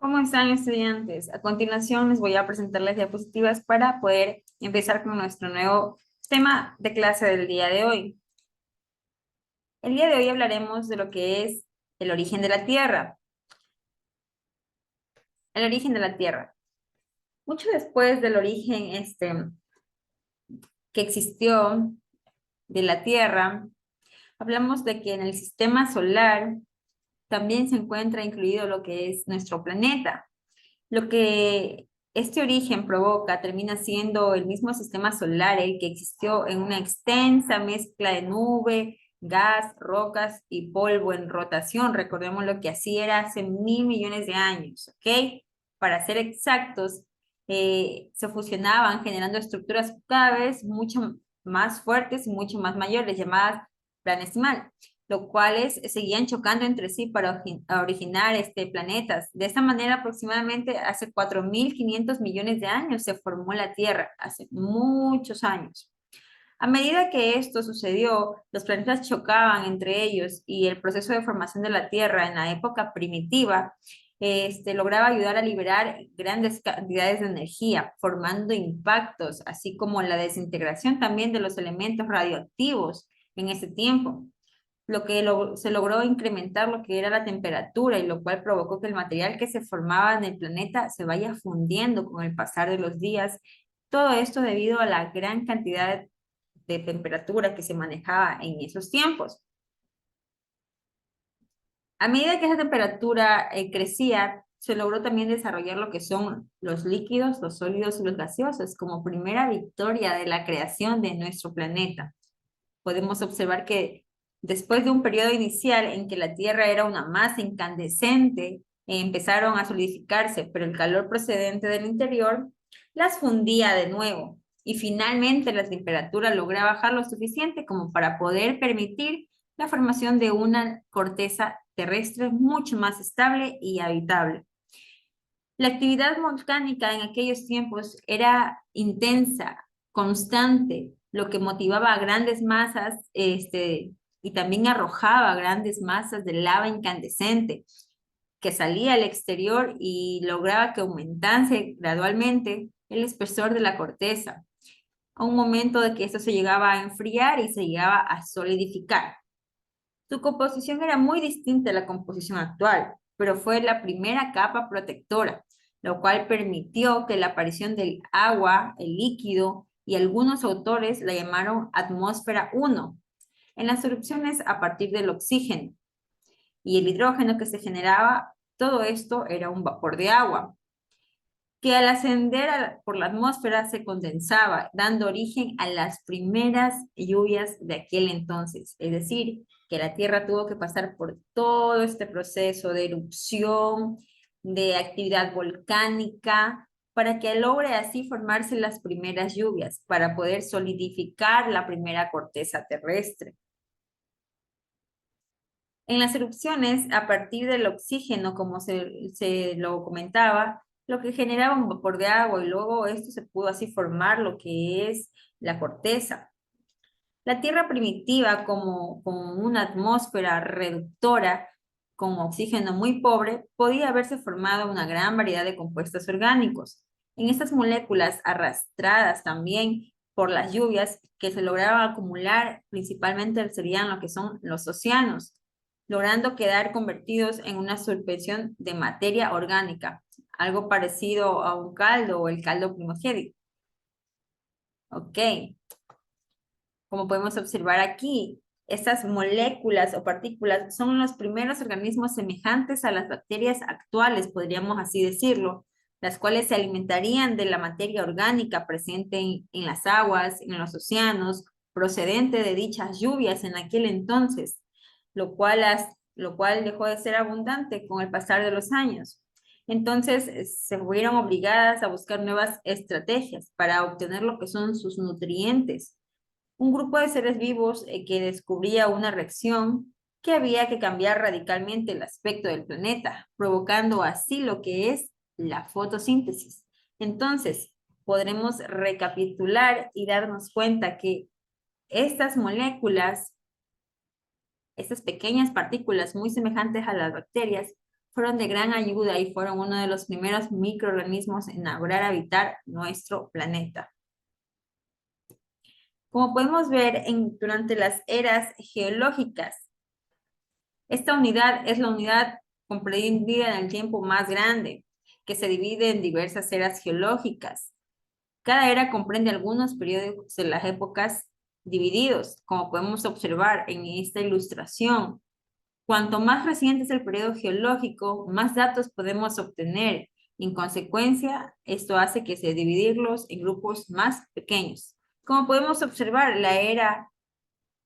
¿Cómo están, estudiantes? A continuación les voy a presentar las diapositivas para poder empezar con nuestro nuevo tema de clase del día de hoy. El día de hoy hablaremos de lo que es el origen de la Tierra. El origen de la Tierra. Mucho después del origen que existió de la Tierra, hablamos de que en el sistema solar también se encuentra incluido lo que es nuestro planeta. Lo que este origen provoca termina siendo el mismo sistema solar, el que existió en una extensa mezcla de nube, gas, rocas y polvo en rotación. Recordemos lo que así era hace 1.000 millones de años, ¿ok? Para ser exactos, se fusionaban generando estructuras cada vez mucho más fuertes y mucho más mayores, llamadas planesimal, los cuales seguían chocando entre sí para originar planetas. De esta manera, aproximadamente hace 4.500 millones de años se formó la Tierra, hace muchos años. A medida que esto sucedió, los planetas chocaban entre ellos y el proceso de formación de la Tierra en la época primitiva lograba ayudar a liberar grandes cantidades de energía, formando impactos, así como la desintegración también de los elementos radioactivos en ese tiempo lo que se logró incrementar lo que era la temperatura y lo cual provocó que el material que se formaba en el planeta se vaya fundiendo con el pasar de los días. Todo esto debido a la gran cantidad de temperatura que se manejaba en esos tiempos. A medida que esa temperatura crecía, se logró también desarrollar lo que son los líquidos, los sólidos y los gaseosos como primera victoria de la creación de nuestro planeta. Podemos observar que después de un periodo inicial en que la Tierra era una masa incandescente, empezaron a solidificarse, pero el calor procedente del interior las fundía de nuevo y finalmente la temperatura logra bajar lo suficiente como para poder permitir la formación de una corteza terrestre mucho más estable y habitable. La actividad volcánica en aquellos tiempos era intensa, constante, lo que motivaba a grandes masas, y también arrojaba grandes masas de lava incandescente que salía al exterior y lograba que aumentase gradualmente el espesor de la corteza, a un momento de que esto se llegaba a enfriar y se llegaba a solidificar. Su composición era muy distinta a la composición actual, pero fue la primera capa protectora, lo cual permitió que la aparición del agua, el líquido, y algunos autores la llamaron atmósfera 1, en las erupciones a partir del oxígeno y el hidrógeno que se generaba, todo esto era un vapor de agua que al ascender por la atmósfera se condensaba, dando origen a las primeras lluvias de aquel entonces. Es decir, que la Tierra tuvo que pasar por todo este proceso de erupción, de actividad volcánica, para que logre así formarse las primeras lluvias, para poder solidificar la primera corteza terrestre. En las erupciones, a partir del oxígeno, como se lo comentaba, lo que generaba un vapor de agua y luego esto se pudo así formar lo que es la corteza. La Tierra primitiva, con una atmósfera reductora, con oxígeno muy pobre, podía haberse formado una gran variedad de compuestos orgánicos. En estas moléculas arrastradas también por las lluvias que se lograban acumular, principalmente serían lo que son los océanos, logrando quedar convertidos en una suspensión de materia orgánica, algo parecido a un caldo o el caldo primogénito. Ok, como podemos observar aquí, estas moléculas o partículas son los primeros organismos semejantes a las bacterias actuales, podríamos así decirlo, las cuales se alimentarían de la materia orgánica presente en las aguas, en los océanos, procedente de dichas lluvias en aquel entonces, lo cual dejó de ser abundante con el pasar de los años. Entonces, se vieron obligadas a buscar nuevas estrategias para obtener lo que son sus nutrientes. Un grupo de seres vivos que descubría una reacción que había que cambiar radicalmente el aspecto del planeta, provocando así lo que es la fotosíntesis. Entonces, podremos recapitular y darnos cuenta que estas moléculas, estas pequeñas partículas muy semejantes a las bacterias, fueron de gran ayuda y fueron uno de los primeros microorganismos en lograr habitar nuestro planeta. Como podemos ver durante las eras geológicas, esta unidad es la unidad comprendida en el tiempo más grande, que se divide en diversas eras geológicas. Cada era comprende algunos periodos de las épocas divididos, como podemos observar en esta ilustración. Cuanto más reciente es el periodo geológico, más datos podemos obtener. En consecuencia, esto hace que se dividirlos en grupos más pequeños. Como podemos observar, la era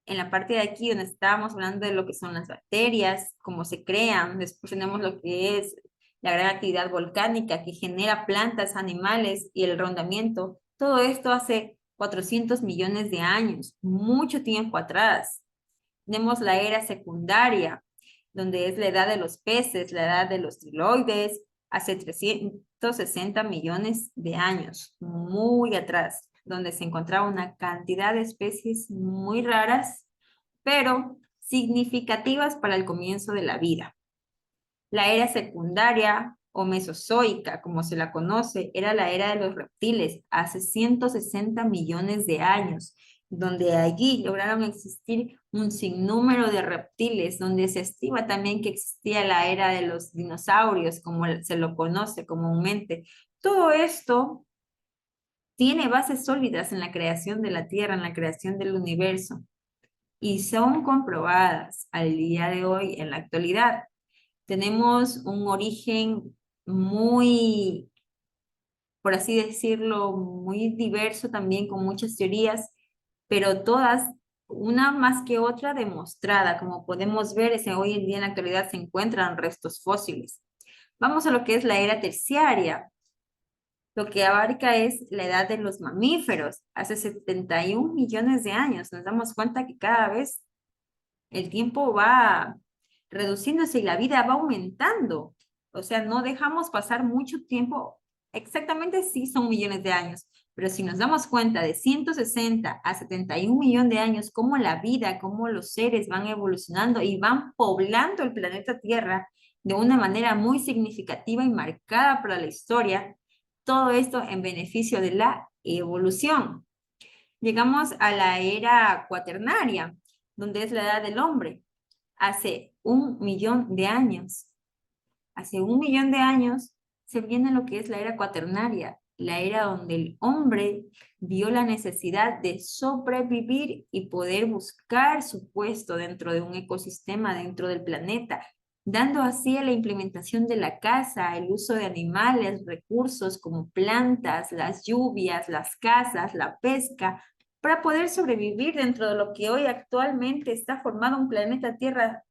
en la parte de aquí donde estábamos hablando de lo que son las bacterias, cómo se crean, después tenemos lo que es la gran actividad volcánica que genera plantas, animales y el rondamiento. Todo esto hace 400 millones de años, mucho tiempo atrás. Tenemos la era secundaria, donde es la edad de los peces, la edad de los triloides, hace 360 millones de años, muy atrás, donde se encontraba una cantidad de especies muy raras, pero significativas para el comienzo de la vida. La era secundaria o mesozoica, como se la conoce, era la era de los reptiles, hace 160 millones de años, donde allí lograron existir un sinnúmero de reptiles, donde se estima también que existía la era de los dinosaurios, como se lo conoce comúnmente. Todo esto tiene bases sólidas en la creación de la Tierra, en la creación del universo, y son comprobadas al día de hoy, en la actualidad. Tenemos un origen muy, por así decirlo, muy diverso también, con muchas teorías, pero todas, una más que otra, demostrada. Como podemos ver, hoy en día en la actualidad se encuentran restos fósiles. Vamos a lo que es la era terciaria. Lo que abarca es la edad de los mamíferos, hace 71 millones de años. Nos damos cuenta que cada vez el tiempo va reduciéndose y la vida va aumentando. O sea, no dejamos pasar mucho tiempo, exactamente sí son millones de años, pero si nos damos cuenta de 160 a 71 millones de años, cómo la vida, cómo los seres van evolucionando y van poblando el planeta Tierra de una manera muy significativa y marcada para la historia, todo esto en beneficio de la evolución. Llegamos a la era cuaternaria, donde es la edad del hombre, hace 1 millón de años. Hace 1 millón de años se viene lo que es la era cuaternaria, la era donde el hombre vio la necesidad de sobrevivir y poder buscar su puesto dentro de un ecosistema, dentro del planeta, dando así a la implementación de la caza, el uso de animales, recursos como plantas, las lluvias, las casas, la pesca, para poder sobrevivir dentro de lo que hoy actualmente está formado un planeta Tierra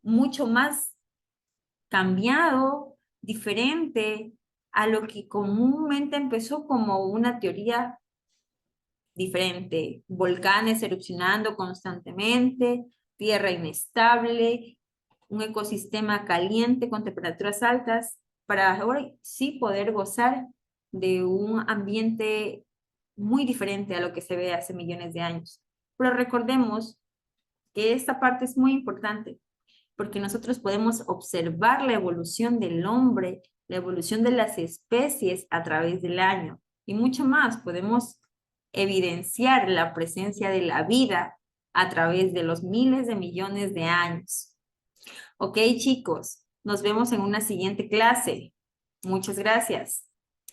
mucho más cambiado, diferente a lo que comúnmente empezó como una teoría diferente. Volcanes erupcionando constantemente, tierra inestable, un ecosistema caliente con temperaturas altas, para ahora sí poder gozar de un ambiente muy diferente a lo que se ve hace millones de años. Pero recordemos que esta parte es muy importante, porque nosotros podemos observar la evolución del hombre, la evolución de las especies a través del año y mucho más. Podemos evidenciar la presencia de la vida a través de los miles de millones de años. Ok, chicos, nos vemos en una siguiente clase. Muchas gracias.